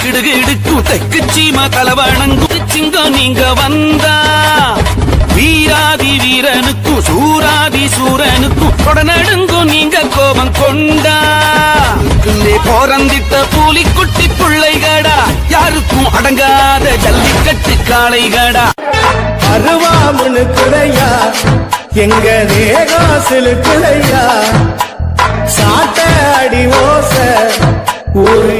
கிடுகிடுக்கும் தெக்கு சீமா தலவணங்கும் சிங்கம் நீங்க வந்தா வீராதி வீரனுக்கும் சூராதி சூரனுக்கும் கொடநடுங்கும் நீங்க கோபம் கொண்டா போரந்திட்ட பூலிக்குட்டி பிள்ளைகடா யாருக்கும் அடங்காத ஜல்லிக்கட்டு காளைகடா அருவாமனு குறையா எங்க தேகாசிலு குறையா சாட்ட அடி ஓச ஊரு